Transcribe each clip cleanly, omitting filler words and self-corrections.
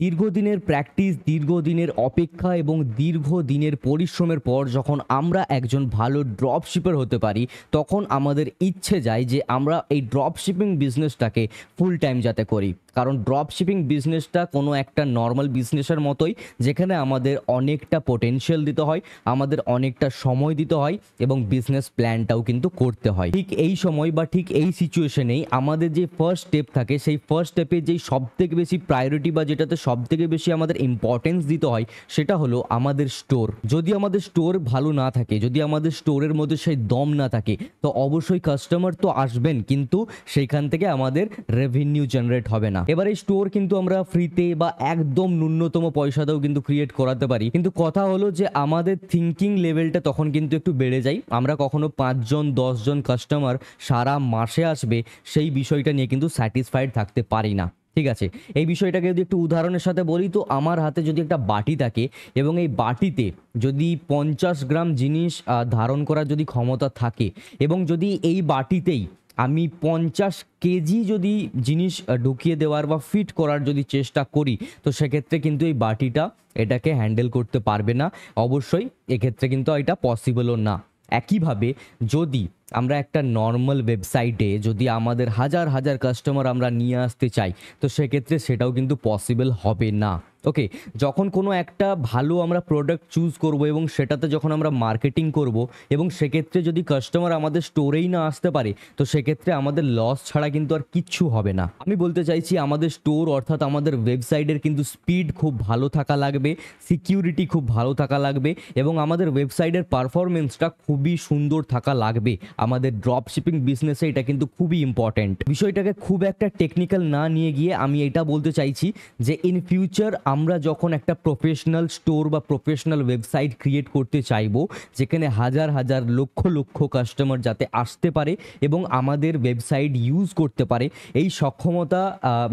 দীর্ঘদিনের প্র্যাকটিস, দীর্ঘদিনের অপেক্ষা এবং দীর্ঘদিনের পরিশ্রমের পর যখন আমরা একজন ভালো ড্রপ শিপার হতে পারি, তখন আমাদের ইচ্ছে যায় যে আমরা এই ড্রপ শিপিং বিজনেসটাকে ফুল টাইম যাতে করি। কারণ ড্রপ শিপিং বিজনেসটা কোনো একটা নর্মাল বিজনেসের মতোই, যেখানে আমাদের অনেকটা পোটেনশিয়াল দিতে হয়, আমাদের অনেকটা সময় দিতে হয় এবং বিজনেস প্ল্যানটাও কিন্তু করতে হয়। ঠিক এই সময় বা ঠিক এই সিচুয়েশনেই আমাদের যে ফার্স্ট স্টেপ থাকে, সেই ফার্স্ট স্টেপে যেই সবথেকে বেশি প্রায়োরিটি বা যেটাতে সবথেকে বেশি আমাদের ইম্পর্টেন্স দিতে হয়, সেটা হলো আমাদের স্টোর। যদি আমাদের স্টোর ভালো না থাকে, যদি আমাদের স্টোরের মধ্যে সেই দম না থাকে, তো অবশ্যই কাস্টমার তো আসবেন, কিন্তু সেইখান থেকে আমাদের রেভিনিউ জেনারেট হবে না। এবার এই স্টোর কিন্তু আমরা ফ্রিতে বা একদম ন্যূনতম পয়সাতেও কিন্তু ক্রিয়েট করাতে পারি, কিন্তু কথা হলো যে আমাদের থিঙ্কিং লেভেলটা তখন কিন্তু একটু বেড়ে যায়। আমরা কখনো 5 জন 10 জন কাস্টমার সারা মাসে আসবে সেই বিষয়টা নিয়ে কিন্তু স্যাটিসফাইড থাকতে পারি না। ঠিক আছে, এই বিষয়টাকে যদি একটু উদাহরণের সাথে বলি, তো আমার হাতে যদি একটা বাটি থাকে এবং এই বাটিতে যদি 50 গ্রাম জিনিস ধারণ করার যদি ক্ষমতা থাকে, এবং যদি এই বাটিতেই আমি 50 কেজি যদি জিনিস ঢুকিয়ে দেওয়ার বা ফিট করার যদি চেষ্টা করি, তো সেক্ষেত্রে কিন্তু এই বাটিটা এটাকে হ্যান্ডেল করতে পারবে না। অবশ্যই এক্ষেত্রে কিন্তু এটা পসিবলও না। একইভাবে যদি আমরা একটা নর্মাল ওয়েবসাইটে যদি আমাদের হাজার হাজার কাস্টমার আমরা নিয়ে আসতে চাই, তো সেক্ষেত্রে সেটাও কিন্তু পসিবল হবে না। ওকে, যখন কোনো একটা ভালো আমরা প্রোডাক্ট চুজ করব এবং সেটাতে যখন আমরা মার্কেটিং করব, এবং সেক্ষেত্রে যদি কাস্টমার আমাদের স্টোরেই না আসতে পারে, তো সেক্ষেত্রে আমাদের লস ছাড়া কিন্তু আর কিচ্ছু হবে না। আমি বলতে চাইছি আমাদের স্টোর অর্থাৎ আমাদের ওয়েবসাইটের কিন্তু স্পিড খুব ভালো থাকা লাগবে, সিকিউরিটি খুব ভালো থাকা লাগবে, এবং আমাদের ওয়েবসাইটের পারফরমেন্সটা খুবই সুন্দর থাকা লাগবে। আমাদের ড্রপ শিপিং বিজনেসে এটা কিন্তু খুবই ইম্পর্ট্যান্ট। বিষয়টাকে খুব একটা টেকনিক্যাল না নিয়ে গিয়ে আমি এটা বলতে চাইছি যে ইন ফিউচার আমরা যখন একটা প্রফেশনাল স্টোর বা প্রফেশনাল ওয়েবসাইট ক্রিয়েট করতে চাইবো, যেখানে হাজার হাজার লক্ষ লক্ষ কাস্টমার যাতে আসতে পারে এবং আমাদের ওয়েবসাইট ইউজ করতে পারে, এই সক্ষমতা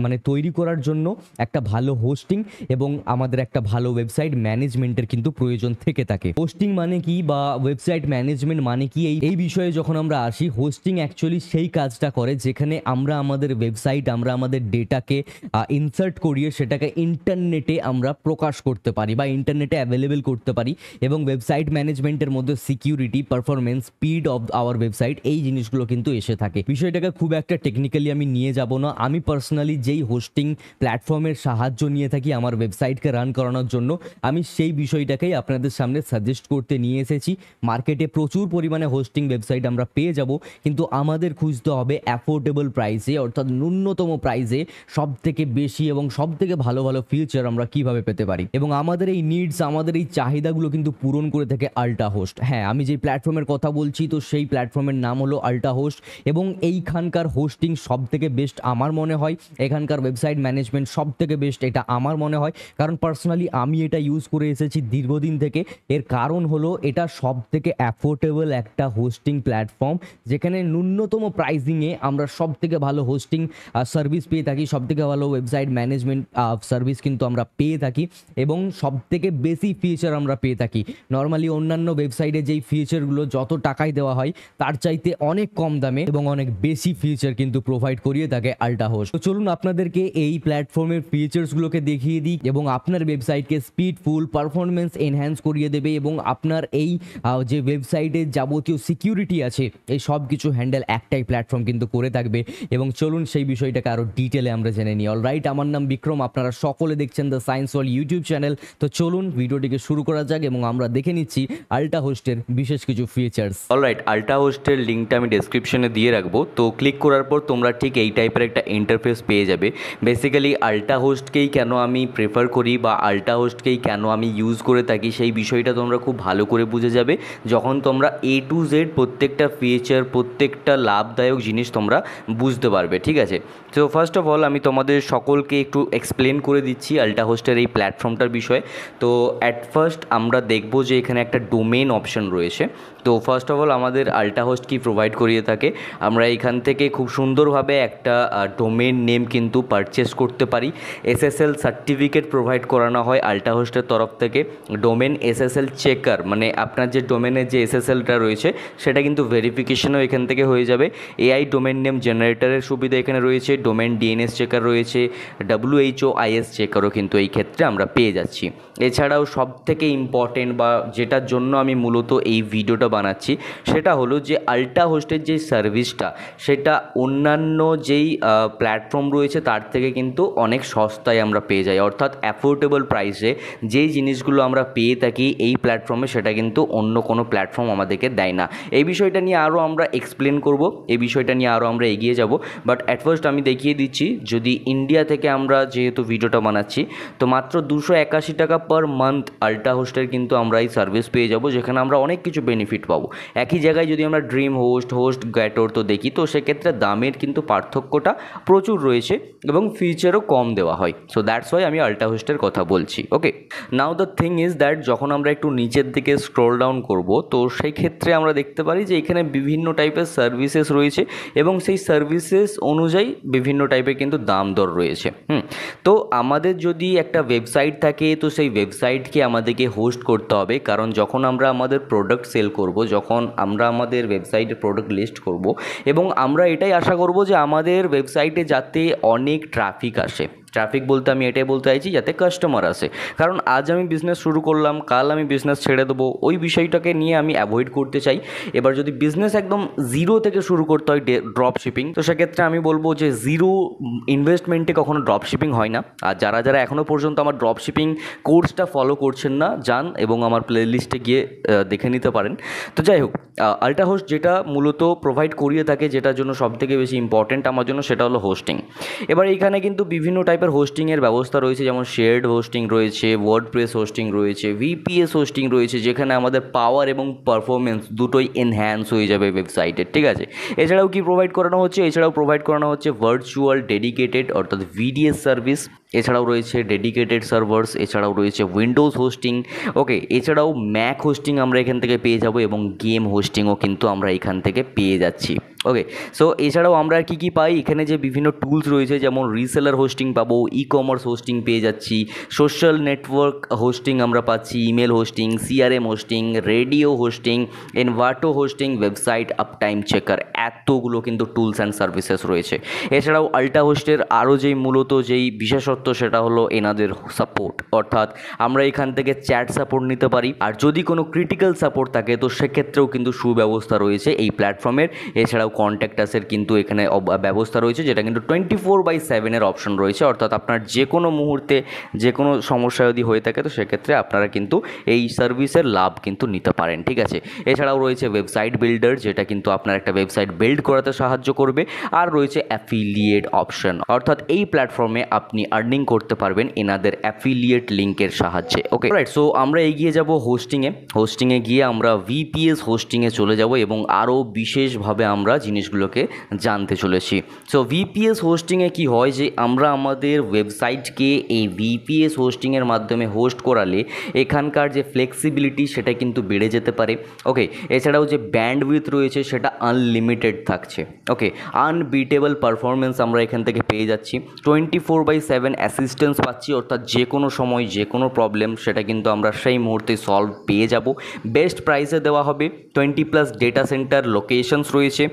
মানে তৈরি করার জন্য একটা ভালো হোস্টিং এবং আমাদের একটা ভালো ওয়েবসাইট ম্যানেজমেন্টের কিন্তু প্রয়োজন থেকে থাকে। হোস্টিং মানে কি বা ওয়েবসাইট ম্যানেজমেন্ট মানে কি, এই বিষয়ে যখন আমরা আসি, হোস্টিং অ্যাকচুয়ালি সেই কাজটা করে যেখানে আমরা আমাদের ওয়েবসাইট, আমরা আমাদের ডেটাকে ইনসার্ট করিয়ে সেটাকে ইন্টারনেটে আমরা প্রকাশ করতে পারি বা ইন্টারনেটে অ্যাভেলেবেল করতে পারি, এবং ওয়েবসাইট ম্যানেজমেন্টের মধ্যে security, performance, speed of our website, এই জিনিসগুলো কিন্তু এসে থাকে। বিষয়টাকে খুব একটা টেকনিক্যালি আমি নিয়ে যাব না। আমি পার্সোনালি যেই হোস্টিং প্ল্যাটফর্মের সাহায্য নিয়ে থাকি আমার ওয়েবসাইটকে রান করানোর জন্য, আমি সেই বিষয়টাকেই আপনাদের সামনে সাজেস্ট করতে নিয়ে এসেছি। মার্কেটে প্রচুর পরিমাণে হোস্টিং ওয়েবসাইট আমরা পেয়ে যাব, কিন্তু আমাদের খুঁজতে হবে অ্যাফোর্ডেবল প্রাইসে, অর্থাৎ ন্যূনতম প্রাইসে সব থেকে বেশি এবং সব থেকে ভালো ভালো ফিচার আমরা কিভাবে পেতে পারি। এবং আমাদের এই নিডস, আমাদের এই চাহিদাগুলো কিন্তু পূরণ করে থাকে আল্টা হোস্ট। হ্যাঁ, আমি যে প্ল্যাটফর্মের কথা বলছি, তো সেই প্ল্যাটফর্মের নাম হলো আল্টা হোস্ট, এবং এইখানকার হোস্টিং সব থেকে বেস্ট আমার মনে হয়, এখানকার ওয়েবসাইট ম্যানেজমেন্ট সব থেকে বেস্ট এটা আমার মনে হয়, কারণ পার্সোনালি আমি এটা ইউজ করে এসেছি দীর্ঘদিন থেকে। এর কারণ হলো এটা সব থেকে অ্যাফোর্ডেবল একটা হোস্টিং প্ল্যাটফর্ম, যেখানে ন্যূনতম প্রাইসিংয়ে আমরা সব থেকে ভালো হোস্টিং সার্ভিস পেয়ে থাকি, সব থেকে ভালো ওয়েবসাইট ম্যানেজমেন্ট সার্ভিস কিন্তু আমরা পেয়ে থাকি, এবং সব থেকে বেশি ফিচার আমরা পেয়ে থাকি। নর্মালি অন্যান্য ওয়েবসাইটে যেই ফিচারগুলো যত টাকায় দেওয়া হয়, তার চাইতে অনেক কম দামে এবং অনেক বেশি ফিচার কিন্তু প্রোভাইড করিয়ে থাকে আল্টা হোস্ট। তো চলুন আপনাদেরকে এই প্ল্যাটফর্মের ফিচার্সগুলোকে দেখিয়ে দিই, এবং আপনার ওয়েবসাইটকে স্পিডফুল, পারফরমেন্স এনহ্যান্স করিয়ে দেবে, এবং আপনার এই যে ওয়েবসাইটের যাবতীয় সিকিউরিটি আছে, এই সব কিছু হ্যান্ডেল একটাই প্ল্যাটফর্ম কিন্তু করে থাকবে। এবং চলুন সেই বিষয়টাকে আরও ডিটেলে আমরা জেনে নিই। অলরাইট, আমার নাম বিক্রম, আপনারা সকলে দেখছেন the science world YouTube channel. তো চলুন ভিডিওটিকে শুরু করা যাক এবং আমরা দেখে নিচ্ছি আল্টা হোস্টের বিশেষ কিছু ফিচার্স। অলরাইট, আল্টা হোস্টের লিঙ্কটা আমি ডেসক্রিপশনে দিয়ে রাখবো। তো ক্লিক করার পর তোমরা ঠিক এই টাইপের একটা ইন্টারফেস পেয়ে যাবে। বেসিক্যালি আল্টা হোস্টকেই কেন আমি প্রেফার করি বা আল্টা হোস্টকেই কেন আমি ইউজ করে থাকি, সেই বিষয়টা তোমরা খুব ভালো করে বুঝে যাবে যখন তোমরা A to Z প্রত্যেকটা ফিচার, প্রত্যেকটা লাভদায়ক জিনিস তোমরা বুঝতে পারবে। ঠিক আছে, তো ফার্স্ট অফ অল আমি তোমাদের সকলকে একটু এক্সপ্লেন করে দিচ্ছি আল্টা হোস্টের এই প্ল্যাটফর্মটার বিষয়ে। তো অ্যাট ফার্স্ট আমরা দেখব যে এখানে একটা ডোমেন অপশন রয়েছে। তো ফার্স্ট অফ অল আমাদের আল্টা হোস্ট কি প্রোভাইড করিয়ে থাকে, আমরা এখান থেকে খুব সুন্দরভাবে একটা ডোমেন নেম কিন্তু পারচেস করতে পারি। SSL সার্টিফিকেট প্রোভাইড করানো হয় আল্টা হোস্টের তরফ থেকে। ডোমেন SSL চেকার, মানে আপনার যে ডোমেনের যে SSLটা রয়েছে সেটা কিন্তু ভেরিফিকেশনও এখান থেকে হয়ে যাবে। AI ডোমেন নেম জেনারেটরের সুবিধা এখানে রয়েছে, ডোমেন DNS চেকার রয়েছে, WHO IS চেকারও কিন্তু কিন্তু এই ক্ষেত্রে আমরা পেয়ে যাচ্ছি। এছাড়াও সবথেকে ইম্পর্টেন্ট বা যেটার জন্য আমি মূলত এই ভিডিওটা বানাচ্ছি সেটা হলো যে আল্টা হোস্টের যে সার্ভিসটা সেটা অন্যান্য যেই প্ল্যাটফর্ম রয়েছে তার থেকে কিন্তু অনেক সস্তায় আমরা পেয়ে যাই, অর্থাৎ অ্যাফোর্ডেবল প্রাইসে যেই জিনিসগুলো আমরা পেয়ে থাকি এই প্ল্যাটফর্মে সেটা কিন্তু অন্য কোনো প্ল্যাটফর্ম আমাদেরকে দেয় না। এই বিষয়টা নিয়ে আরও আমরা এক্সপ্লেন করব, এই বিষয়টা নিয়ে আরও আমরা এগিয়ে যাব, বাট অ্যাট ফার্স্ট আমি দেখিয়ে দিচ্ছি যদি ইন্ডিয়া থেকে আমরা যেহেতু ভিডিওটা বানাচ্ছি তো মাত্র 281 টাকা পার মান্থ আল্টা হোস্টের কিন্তু আমরা এই সার্ভিস পেয়ে যাব, যেখানে আমরা অনেক কিছু বেনিফিট পাবো। একই জায়গায় যদি আমরা ড্রিম হোস্ট গ্যাটোর তো দেখি তো সেক্ষেত্রে দামের কিন্তু পার্থক্যটা প্রচুর রয়েছে এবং ফিচারও কম দেওয়া হয়। সো দ্যাটস ওয়াই আমি আল্টা হোস্টের কথা বলছি। ওকে, নাও দ্য থিং ইজ দ্যাট যখন আমরা একটু নিচের দিকে স্ক্রল ডাউন করব তো সেই ক্ষেত্রে আমরা দেখতে পারি যে এখানে বিভিন্ন টাইপের সার্ভিসেস রয়েছে এবং সেই সার্ভিসেস অনুযায়ী বিভিন্ন টাইপের কিন্তু দাম দর রয়েছে। তো আমাদের যদি একটা ওয়েবসাইট থাকে তো সেই ওয়েবসাইটকে আমাদেরকে হোস্ট করতে হবে, কারণ যখন আমরা আমাদের প্রোডাক্ট সেল করব, যখন আমরা আমাদের ওয়েবসাইটে প্রোডাক্ট লিস্ট করব এবং আমরা এটাই আশা করব যে আমাদের ওয়েবসাইটে যাতে অনেক ট্রাফিক আসে। ট্রাফিক বলতে আমি এটাই বলতে চাইছি যাতে কাস্টমার আসে, কারণ আজ আমি বিজনেস শুরু করলাম, কাল আমি বিজনেস ছেড়ে দেবো, ওই বিষয়টাকে নিয়ে আমি অ্যাভয়েড করতে চাই। এবার যদি বিজনেস একদম জিরো থেকে শুরু করতে হয় ড্রপ শিপিং, তো সেক্ষেত্রে আমি বলবো যে জিরো ইনভেস্টমেন্টে কখনো ড্রপ শিপিং হয় না। আর যারা যারা এখনও পর্যন্ত আমার ড্রপ শিপিং কোর্সটা ফলো করছেন না যান এবং আমার প্লে লিস্টে গিয়ে দেখে নিতে পারেন। তো যাই হোক, আল্টা হোস্ট যেটা মূলত প্রোভাইড করিয়ে থাকে, যেটার জন্য সবথেকে বেশি ইম্পর্টেন্ট আমার জন্য সেটা হলো হোস্টিং। এবার এখানে কিন্তু বিভিন্ন টাইপের হোস্টিংয়ের ব্যবস্থা রয়েছে, যেমন শেয়ার্ড হোস্টিং রয়েছে, ওয়ার্ডপ্রেস হোস্টিং রয়েছে, ভিপিএস হোস্টিং রয়েছে, যেখানে আমাদের পাওয়ার এবং পারফরমেন্স দুটোই এনহ্যান্স হয়ে যাবে ওয়েবসাইটের, ঠিক আছে। এছাড়াও কি প্রোভাইড করানো হচ্ছে, এছাড়াও প্রোভাইড করানো হচ্ছে ভার্চুয়াল ডেডিকেটেড অর্থাৎ ভিডিএস সার্ভিস, এছাড়াও রয়েছে ডেডিকেটেড সার্ভার্স, এছাড়াও রয়েছে উইন্ডোজ হোস্টিং। ওকে, এছাড়াও ম্যাক হোস্টিং আমরা এখান থেকে পেয়ে যাব এবং গেম হোস্টিংও কিন্তু আমরা এখান থেকে পেয়ে যাচ্ছি। ওকে, সো এছাড়াও আমরা কী কী পাই, এখানে যে বিভিন্ন টুলস রয়েছে যেমন রিসেলার হোস্টিং পাবো, ই কমার্স হোস্টিং পেয়ে যাচ্ছি, সোশ্যাল নেটওয়ার্ক হোস্টিং আমরা পাচ্ছি, email hosting, CRM hosting, radio hosting, Envato hosting, website uptime checker, এতগুলো কিন্তু টুলস অ্যান্ড সার্ভিসেস রয়েছে। এছাড়াও আল্টা হোস্টের আরও যেই মূলত যেই বিশেষত্ব সেটা হলো এনাদের সাপোর্ট, অর্থাৎ আমরা এখান থেকে চ্যাট সাপোর্ট নিতে পারি, আর যদি কোনো ক্রিটিক্যাল সাপোর্ট থাকে তো সেক্ষেত্রেও কিন্তু সুব্যবস্থা রয়েছে এই প্ল্যাটফর্মের। এছাড়াও কন্ট্যাক্ট আসের কিন্তু এখানে ব্যবস্থা রয়েছে, যেটা কিন্তু 24/7 অপশন রয়েছে, অর্থাৎ আপনার যে কোনো মুহূর্তে যে কোনো সমস্যা যদি হয়ে থাকে তো সেক্ষেত্রে আপনারা কিন্তু এই সার্ভিসের লাভ কিন্তু নিতে পারেন, ঠিক আছে। এছাড়াও রয়েছে ওয়েবসাইট বিল্ডার, যেটা কিন্তু আপনার একটা ওয়েবসাইট বিল্ড করাতে সাহায্য করবে, আর রয়েছে অ্যাফিলিয়েট অপশন, অর্থাৎ এই প্ল্যাটফর্মে আপনি আর্নিং করতে পারবেন এনাদের অ্যাফিলিয়েট লিঙ্কের সাহায্যে। ওকে রাইট, সো আমরা এগিয়ে যাব হোস্টিংয়ে গিয়ে আমরা ভিপিএস হোস্টিংয়ে চলে যাব এবং আরও বিশেষভাবে আমরা জিনিসগুলোকে জানতে চলেছি। সো ভিপিএস হোস্টিংয়ে কি হয় যে আমরা আমাদের ওয়েবসাইটকে এই ভিপিএস হোস্টিংয়ের মাধ্যমে হোস্ট করালে এখানকার যে ফ্লেক্সিবিলিটি সেটা কিন্তু বেড়ে যেতে পারে। ওকে, এছাড়াও যে ব্যান্ডউইথ রয়েছে সেটা আনলিমিটেড থাকছে। ওকে, আনবিটেবল পারফরমেন্স আমরা এখান থেকে পেয়ে যাচ্ছি, 24/7 অ্যাসিস্ট্যান্স পাচ্ছি, অর্থাৎ যে কোনো সময় যে কোনো প্রবলেম সেটা কিন্তু আমরা সেই মুহূর্তে সলভ পেয়ে যাব। বেস্ট প্রাইসে দেওয়া হবে, 20+ ডেটা সেন্টার লোকেশনস রয়েছে,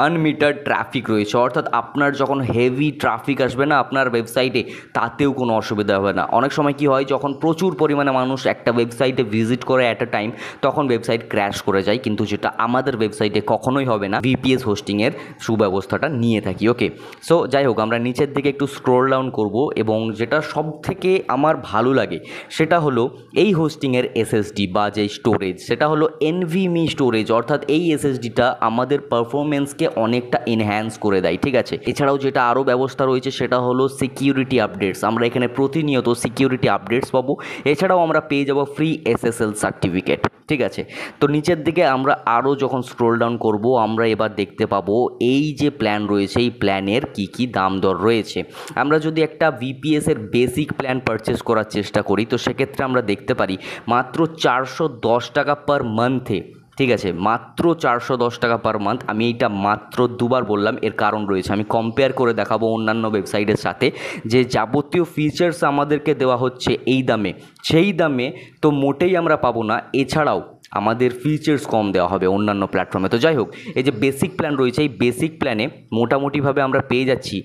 আনমিটার ট্রাফিক রয়েছে, অর্থাৎ আপনার যখন হেভি ট্রাফিক আসবে না আপনার ওয়েবসাইটে তাতেও কোনো অসুবিধা হবে না। অনেক সময় কি হয়, যখন প্রচুর পরিমাণে মানুষ একটা ওয়েবসাইটে ভিজিট করে অ্যাট এ টাইম তখন ওয়েবসাইট ক্র্যাশ করে যায়, কিন্তু যেটা আমাদের ওয়েবসাইটে কখনোই হবে না, ভিপিএস হোস্টিংয়ের সুব্যবস্থাটা নিয়ে থাকি। ওকে, সো যাই হোক, আমরা নিচের দিকে একটু স্ক্রোল ডাউন করব এবং যেটা সব থেকে আমার ভালো লাগে সেটা হলো এই হোস্টিংয়ের এসএসডি বা যে স্টোরেজ, সেটা হলো এনভিএমই স্টোরেজ, অর্থাৎ এই এসএসডিটা আমাদের পারফরমেন্সকে অনেকটা এনহ্যান্স করে দেয়, ঠিক আছে। এছাড়াও যেটা আরও ব্যবস্থা রয়েছে সেটা হলো সিকিউরিটি আপডেটস, আমরা এখানে প্রতিনিয়ত সিকিউরিটি আপডেটস পাবো। এছাড়াও আমরা পেয়ে যাব ফ্রি এসএসএল সার্টিফিকেট, ঠিক আছে। তো নিচের দিকে আমরা আরও যখন স্ক্রোল ডাউন করব আমরা এবার দেখতে পাবো এই যে প্ল্যান রয়েছে এই প্ল্যানের কি কি দাম দর রয়েছে। আমরা যদি একটা ভিপিএস এর বেসিক প্ল্যান পারচেস করার চেষ্টা করি তো সেক্ষেত্রে আমরা দেখতে পারি মাত্র 410 টাকা পার মান্থে, ঠিক আছে, মাত্র 410 টাকা পার মান্থ। আমি এইটা মাত্র দুবার বললাম, এর কারণ রয়েছে, আমি কম্পেয়ার করে দেখাবো অন্যান্য ওয়েবসাইটের সাথে যে যাবতীয় ফিচার্স আমাদেরকে দেওয়া হচ্ছে এই দামে, সেই দামে তো মোটেই আমরা পাবো না। এছাড়াও আমাদের ফিচার্স কম দেওয়া হবে অন্যান্য প্ল্যাটফর্মে। তো যাই হোক, এই যে বেসিক প্ল্যান রয়েছে এই বেসিক প্ল্যানে মোটামুটিভাবে আমরা পেয়ে যাচ্ছি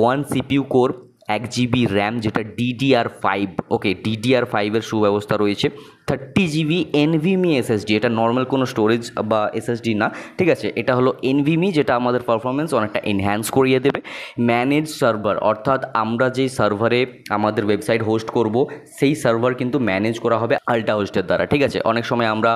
1 CPU কোর, 1 GB র্যাম যেটা DDR5, ওকে DDR5-এর সুব্যবস্থা রয়েছে, 30 GB NVMe SSD, এটা নর্মাল কোনো স্টোরেজ বা এসএসডি না, ঠিক আছে, এটা হলো NVMe, যেটা আমাদের পারফরমেন্স অনেকটা এনহ্যান্স করিয়ে দেবে। ম্যানেজ সার্ভার, অর্থাৎ আমরা যেই সার্ভারে আমাদের ওয়েবসাইট হোস্ট করব সেই সার্ভার কিন্তু ম্যানেজ করা হবে আল্টা হোস্টের দ্বারা, ঠিক আছে। অনেক সময় আমরা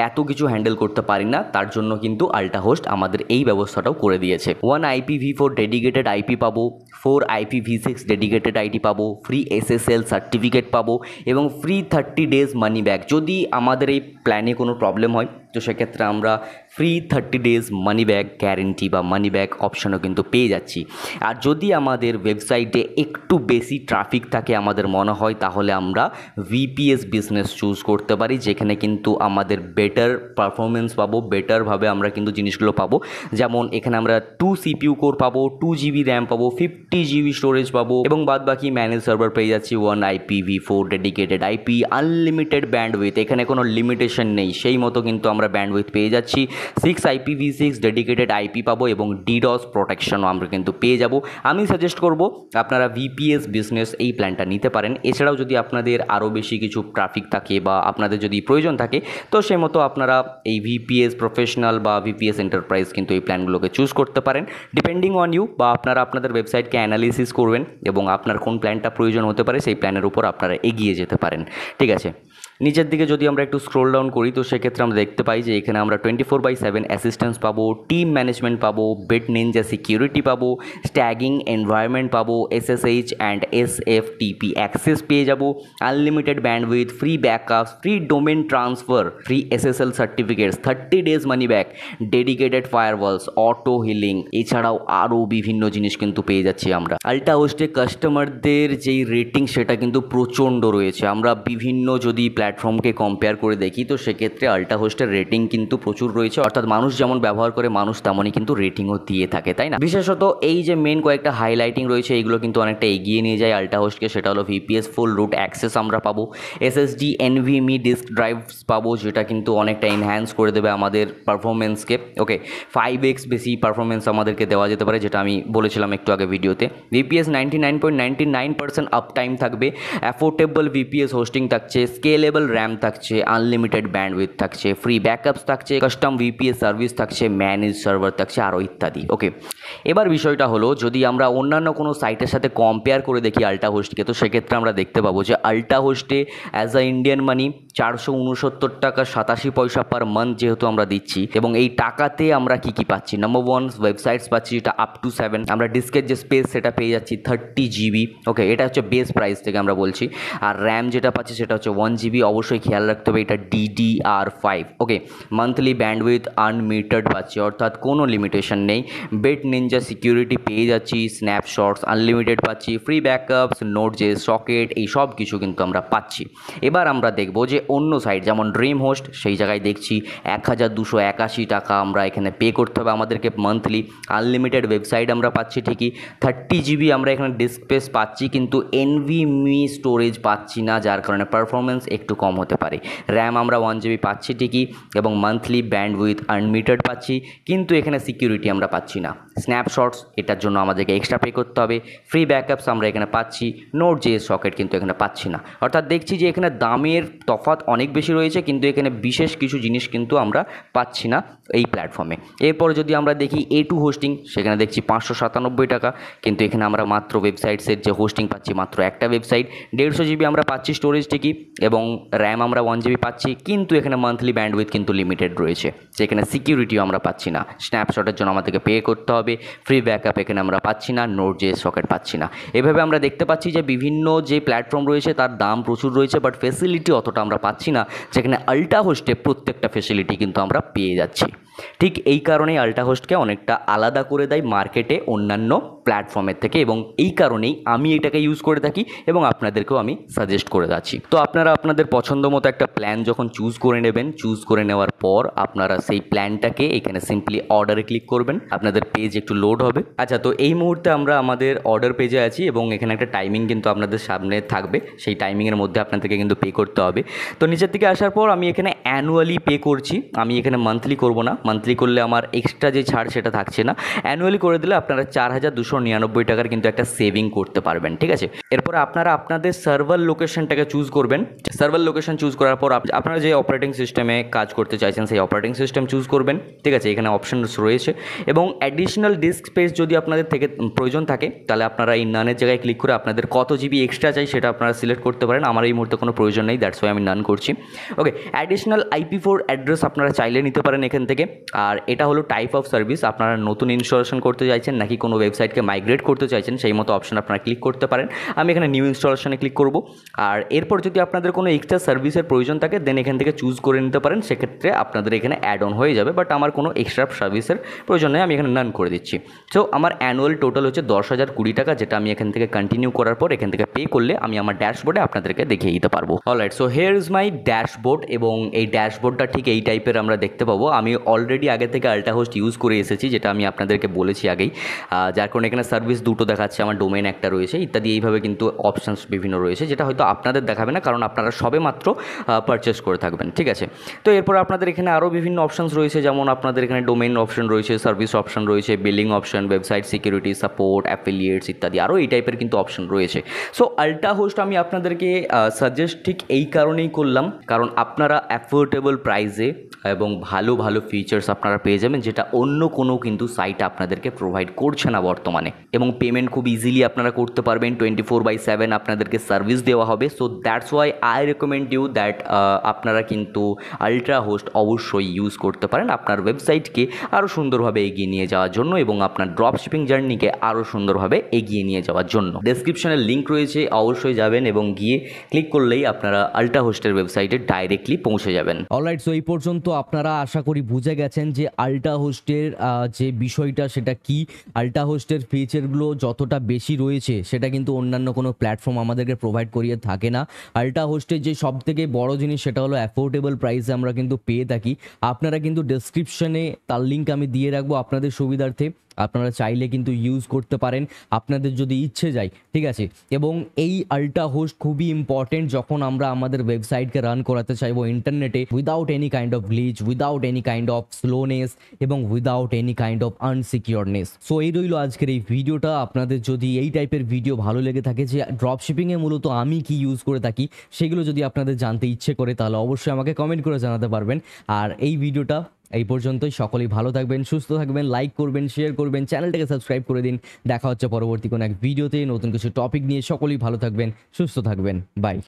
এত কিছু হ্যান্ডেল করতে পারি না, তার জন্য কিন্তু আল্টা হোস্ট আমাদের এই ব্যবস্থাটাও করে দিয়েছে। 1 IPv4 ডেডিকেটেড আইপি পাবো, 4 IPv6 ডেডিকেটেড আইডি পাবো, ফ্রি SSL সার্টিফিকেট পাবো এবং ফ্রি 30 days মানি ব্যাক। যদি আমাদের এই প্ল্যানে কোনো প্রবলেম হয় তো সেক্ষেত্রে আমরা free 30 days money back guarantee বা মানি ব্যাক অপশানও কিন্তু পেয়ে যাচ্ছি। আর যদি আমাদের ওয়েবসাইটে একটু বেশি ট্রাফিক থাকে আমাদের মনে হয়, তাহলে আমরা VPS বিজনেস চুজ করতে পারি, যেখানে কিন্তু আমাদের বেটার পারফরমেন্স পাবো, বেটারভাবে আমরা কিন্তু জিনিসগুলো পাবো। যেমন এখানে আমরা 2 CPU কোর পাবো, 2 GB র্যাম পাবো, 50 GB স্টোরেজ পাবো এবং বাদ বাকি ম্যানেজ সার্ভার পেয়ে যাচ্ছি, 1 IPv4 dedicated IP, unlimited bandwidth, এখানে কোনো লিমিটেশন নেই, সেই মতো কিন্তু আমরা ব্যান্ডউইথ পেয়ে যাচ্ছি। 6 IPv6 ডেডিকেটেড আইপি পাবো এবং DDoS প্রোটেকশনও আমরা কিন্তু পেয়ে যাব। আমি সাজেস্ট করব আপনারা VPS বিজনেস এই প্ল্যানটা নিতে পারেন। এছাড়াও যদি আপনাদের আরও বেশি কিছু ট্রাফিক থাকে বা আপনাদের যদি প্রয়োজন থাকে তো সেই মতো আপনারা এই VPS প্রফেশনাল বা VPS এন্টারপ্রাইজ কিন্তু এই প্ল্যানগুলোকে চুজ করতে পারেন, ডিপেন্ডিং অন ইউ, বা আপনারা আপনাদের ওয়েবসাইটকে অ্যানালিসিস করবেন এবং আপনার কোন প্ল্যানটা প্রয়োজন হতে পারে সেই প্ল্যানের উপর আপনারা এগিয়ে যেতে পারেন, ঠিক আছে। নিচের দিকে যদি আমরা একটু স্ক্রোল ডাউন করি তো সেক্ষেত্রে আমরা দেখতে পাই যে এখানে আমরা 24/7 অ্যাসিস্ট্যান্স পাবো, টিম ম্যানেজমেন্ট পাবো, বেট নিনজা সিকিউরিটি পাবো, স্ট্যাগিং এনভায়রনমেন্ট পাবো, SSH অ্যান্ড SFTP অ্যাক্সেস পেয়ে যাব, unlimited bandwidth, free backups, free domain transfer, free SSL certificates, 30 days money back, dedicated firewalls, auto healing, এছাড়াও আরও বিভিন্ন জিনিস কিন্তু পেয়ে যাচ্ছি আমরা। আল্টা হোস্টে কাস্টমারদের যেই রেটিং সেটা কিন্তু প্রচণ্ড রয়েছে। আমরা বিভিন্ন যদি প্ল্যাটফর্মকে কম্পেয়ার করে দেখি তো সেক্ষেত্রে আল্টা হোস্টের রেটিং কিন্তু প্রচুর রয়েছে, অর্থাৎ মানুষ যেমন ব্যবহার করে মানুষ তেমনই কিন্তু রেটিংও দিয়ে থাকে, তাই না। বিশেষত এই যে মেন কয়েকটা হাইলাইটিং রয়েছে এইগুলো কিন্তু অনেকটা এগিয়ে নিয়ে যায় আল্টা হোস্টকে, সেটা হলো VPS ফুল রুট অ্যাক্সেস আমরা পাবো, SSD NVMe ডিস্ক ড্রাইভস পাবো, যেটা কিন্তু অনেকটা এনহ্যান্স করে দেবে আমাদের পারফরমেন্সকে, ওকে 5x বেশি পারফরমেন্স আমাদেরকে দেওয়া যেতে পারে, যেটা আমি বলেছিলাম একটু আগে ভিডিওতে। VPS 99.99% আপ টাইম থাকবে, অ্যাফোর্ডেবল VPS হোস্টিং থাকছে, স্কেলেবল র্যাম থাকছে, আনলিমিটেড ব্যান্ডউইথ থাকছে, ফ্রি ব্যাকআপস থাকছে, কাস্টম VPS সার্ভিস থাকছে, ম্যানেজ সার্ভার থাকছে, আরও ইত্যাদি, ওকে। এবার বিষয়টা হলো যদি আমরা অন্যান্য কোনো সাইটের সাথে কম্পেয়ার করে দেখি আল্টা হোস্টকে তো সেক্ষেত্রে আমরা দেখতে পাবো যে আল্টা হোস্টে অ্যাজ আ ইন্ডিয়ান মানি 469 টাকা 87 পয়সা পার মান্থ যেহেতু আমরা দিচ্ছি, এবং এই টাকাতে আমরা কি কি পাচ্ছি, নাম্বার 1 ওয়েবসাইটস পাচ্ছি যেটা আপ টু 7, আমরা ডিস্কের যে স্পেস সেটা পেয়ে যাচ্ছি 30 GB, ওকে এটা হচ্ছে বেস প্রাইস থেকে আমরা বলছি, আর র্যাম যেটা পাচ্ছি সেটা হচ্ছে 1 GB, অবশ্যই খেয়াল রাখতে হবে এটা DDR5, ওকে। মান্থলি ব্যান্ডউইথ আনলিমিটেড পাচ্ছি, অর্থাৎ কোনো লিমিটেশন নেই, বেট নিনজা সিকিউরিটি পেয়ে যাচ্ছি, স্ন্যাপশটস আনলিমিটেড পাচ্ছি, ফ্রি ব্যাকআপস, নোড.js সকেট, এই সব কিছু কিন্তু আমরা পাচ্ছি। এবার আমরা দেখব যে অন্য সাইট যেমন ড্রিম হোস্ট, সেই জায়গায় দেখছি 1281 টাকা আমরা এখানে পে করতে হবে আমাদেরকে মান্থলি, আনলিমিটেড ওয়েবসাইট আমরা পাচ্ছি ঠিকই, 30 GB আমরা এখানে ডিস্ক স্পেস পাচ্ছি, কিন্তু NVMe স্টোরেজ পাচ্ছি না, যার কারণে পারফরমেন্স একটু কম হতে পারে। র্যাম আমরা 1 GB পাচ্ছি ঠিকই এবং মান্থলি ব্যান্ডউইথ আনলিমিটেড পাচ্ছি, কিন্তু এখানে সিকিউরিটি আমরা পাচ্ছি না। স্ন্যাপশটস এটার জন্য আমাদেরকে এক্সট্রা পে করতে হবে, ফ্রি ব্যাকআপস আমরা এখানে পাচ্ছি, নোড.js সকেট কিন্তু এখানে পাচ্ছি না। অর্থাৎ দেখছি যে এখানে দামের তফাৎ অনেক বেশি রয়েছে, কিন্তু এখানে বিশেষ কিছু জিনিস কিন্তু আমরা পাচ্ছি না এই প্ল্যাটফর্মে। এরপর যদি আমরা দেখি A2 হোস্টিং, সেখানে দেখছি 597 টাকা, কিন্তু এখানে আমরা মাত্র ওয়েবসাইটসের যে হোস্টিং পাচ্ছি মাত্র একটা ওয়েবসাইট, 150 GB আমরা পাচ্ছি স্টোরেজ ঠিকই এবং র্যাম আমরা 1 GB পাচ্ছি, কিন্তু এখানে মান্থলি ব্যান্ডউইথ কিন্তু লিমিটেড রয়েছে, যেখানে সিকিউরিটিও আমরা পাচ্ছি না, স্ন্যাপশটের জন্য আমাদেরকে পে করতে হবে, ফ্রি ব্যাকআপ এখানে আমরা পাচ্ছি না, নোড.js সকেট পাচ্ছি না। এভাবে আমরা দেখতে পাচ্ছি যে বিভিন্ন যে প্ল্যাটফর্ম রয়েছে তার দাম প্রচুর রয়েছে, বাট ফেসিলিটি অতটা আমরা পাচ্ছি না, যেখানে আল্টা হোস্টে প্রত্যেকটা ফেসিলিটি কিন্তু আমরা পেয়ে যাচ্ছি। ঠিক এই কারণেই আল্টা হোস্টকে অনেকটা আলাদা করে দেয় মার্কেটে অন্যান্য প্ল্যাটফর্মের থেকে, এবং এই কারণেই আমি এটাকে ইউজ করে থাকি এবং আপনাদেরকেও আমি সাজেস্ট করে যাচ্ছি। তো আপনারা আপনাদের পছন্দ মতো একটা প্ল্যান যখন চুজ করে নেবেন, চুজ করে নেওয়ার পর আপনারা সেই প্ল্যানটাকে এখানে সিম্পলি অর্ডারে ক্লিক করবেন, আপনাদের পেজ একটু লোড হবে। আচ্ছা, তো এই মুহূর্তে আমরা আমাদের অর্ডার পেজে আছি এবং এখানে একটা টাইমিং কিন্তু আপনাদের সামনে থাকবে, সেই টাইমিংয়ের মধ্যে আপনাদেরকে কিন্তু পে করতে হবে। তো নিচের দিকে আসার পর আমি এখানে অ্যানুয়ালি পে করছি, আমি এখানে মান্থলি করব না, মান্থলি করলে আমার এক্সট্রা যে ছাড় সেটা থাকছে না, অ্যানুয়ালি করে দিলে আপনারা 4,299 টাকার কিন্তু একটা সেভিং করতে পারবেন। ঠিক আছে, এরপর আপনারা আপনাদের সার্ভার লোকেশনটাকে চুজ করবেন। সার্ভার লোকেশন চুজ করার পর আপনারা যে অপারেটিং সিস্টেমে কাজ করতে চাইছেন সেই অপারেটিং সিস্টেম চুজ করবেন। ঠিক আছে, এখানে অপশানস রয়েছে এবং অ্যাডিশনাল ডিস্ক স্পেস যদি আপনাদের থেকে প্রয়োজন থাকে তাহলে আপনারা এই নানের জায়গায় ক্লিক করে আপনাদের কত জিবি এক্সট্রা চাই সেটা আপনারা সিলেক্ট করতে পারেন। আমার এই মুহূর্তে কোনো প্রয়োজন নেই, দ্যাটস ওয়াই আমি নান করছি। ওকে, অ্যাডিশনাল IP4 অ্যাড্রেস আপনারা চাইলে নিতে পারেন এখান থেকে। আর এটা হলো টাইপ অফ সার্ভিস, আপনারা নতুন ইনস্টলেশন করতে চাইছেন নাকি কোনো ওয়েবসাইটকে মাইগ্রেট করতে চাইছেন সেই মতো অপশন আপনারা ক্লিক করতে পারেন। আমি এখানে নিউ ইনস্টলেশনে ক্লিক করব। আর এরপর যদি আপনাদের কোনো এক্সট্রা সার্ভিসের প্রয়োজন থাকে দেন এখান থেকে চুজ করে নিতে পারেন, সেক্ষেত্রে আপনাদের এখানে অ্যাড অন হয়ে যাবে। বাট আমার কোনো এক্সট্রা সার্ভিসের প্রয়োজন নেই, আমি এখানে নান করে দিচ্ছি। সো আমার অ্যানুয়াল টোটাল হচ্ছে 10,020 টাকা, যেটা আমি এখান থেকে কন্টিনিউ করার পর এখান থেকে পে করলে আমি আমার ড্যাশবোর্ডে আপনাদেরকে দেখিয়ে দিতে পারবো। Alright, so here is my dashboard এবং এই ড্যাশবোর্ডটা ঠিক এই টাইপের আমরা দেখতে পাবো। আমি অলরেডি আগে থেকে আল্টা হোস্ট ইউজ করে এসেছি, যেটা আমি আপনাদেরকে বলেছি আগেই, যার কারণে এখানে সার্ভিস দুটো দেখাচ্ছে, আমার ডোমেন একটা রয়েছে ইত্যাদি। এইভাবে কিন্তু অপশানস বিভিন্ন রয়েছে, যেটা হয়তো আপনাদের দেখাবে না কারণ আপনারা সবে মাত্র পারচেস করে থাকবেন। ঠিক আছে, তো এরপর আপনাদের এখানে আরও বিভিন্ন অপশানস রয়েছে, যেমন আপনাদের এখানে ডোমেন অপশন রয়েছে, সার্ভিস অপশন রয়েছে, billing option, website security, support, affiliates ইত্যাদি আরও এই টাইপের কিন্তু অপশন রয়েছে। সো আল্টা হোস্ট আমি আপনাদেরকে সাজেস্ট ঠিক এই কারণেই করলাম, কারণ আপনারা অ্যাফোর্ডেবল প্রাইসে এবং ভালো ভালো ফিচার্স আপনারা পেয়ে যাবেন, যেটা অন্য কোনো কিন্তু সাইট আপনাদেরকে প্রোভাইড করছে না বর্তমানে। এবং পেমেন্ট খুব ইজিলি আপনারা করতে পারবেন, 24/7 আপনাদেরকে সার্ভিস দেওয়া হবে। So that's why I recommend you that আপনারা কিন্তু আল্ট্রা হোস্ট অবশ্যই ইউজ করতে পারেন আপনার ওয়েবসাইটকে আরও সুন্দরভাবে এগিয়ে নিয়ে যাওয়ার জন্য এবং আপনার ড্রপ শিপিং জার্নিকে আরও সুন্দরভাবে এগিয়ে নিয়ে যাওয়ার জন্য। ডেসক্রিপশনের লিঙ্ক রয়েছে, অবশ্যই যাবেন এবং গিয়ে ক্লিক করলেই আপনারা আল্ট্রা হোস্টের ওয়েবসাইটে ডাইরেক্টলি পৌঁছে যাবেন। অলরাইট, সো এই পর্যন্ত আপনারা আশা করি বুঝে গেছেন যে আল্টা হোস্টের যে বিষয়টা সেটা কি। আল্টা হোস্টের ফিচারগুলো যতটা বেশি রয়েছে সেটা কিন্তু অন্যান্য কোনো প্ল্যাটফর্ম আমাদেরকে প্রোভাইড করিয়ে থাকে না। আল্টা হোস্টের যে সবথেকে বড় জিনিস সেটা হলো অ্যাফোর্ডেবল প্রাইসে আমরা কিন্তু পেয়ে থাকি। আপনারা কিন্তু ডেসক্রিপশনে তার লিঙ্ক আমি দিয়ে রাখবো আপনাদের সুবিধার্থে, আপনারা চাইলে কিন্তু ইউজ করতে পারেন আপনাদের যদি ইচ্ছে যায়। ঠিক আছে, এবং এই আল্টা হোস্ট খুবই ইম্পর্টেন্ট যখন আমরা আমাদের ওয়েবসাইটকে রান করাতে চাইবো ইন্টারনেটে without any kind of glitch, without any kind of slowness এবং without any kind of unsecureness. So এই রইল আজকের এই ভিডিওটা। আপনাদের যদি এই টাইপের ভিডিও ভালো লেগে থাকে যে ড্রপ শিপিংয়ে মূলত আমি কি ইউজ করে থাকি সেগুলো যদি আপনাদের জানতে ইচ্ছে করে তাহলে অবশ্যই আমাকে কমেন্ট করে জানাতে পারবেন। আর এই ভিডিওটা এই পর্যন্তই। সকলেই ভালো থাকবেন, সুস্থ থাকবেন, লাইক করবেন, শেয়ার করবেন, চ্যানেলটাকে সাবস্ক্রাইব করে দিন। দেখা হচ্ছে পরবর্তী কোনো এক ভিডিওতে নতুন কিছু টপিক নিয়ে। সকলেই ভালো থাকবেন, সুস্থ থাকবেন, বাই।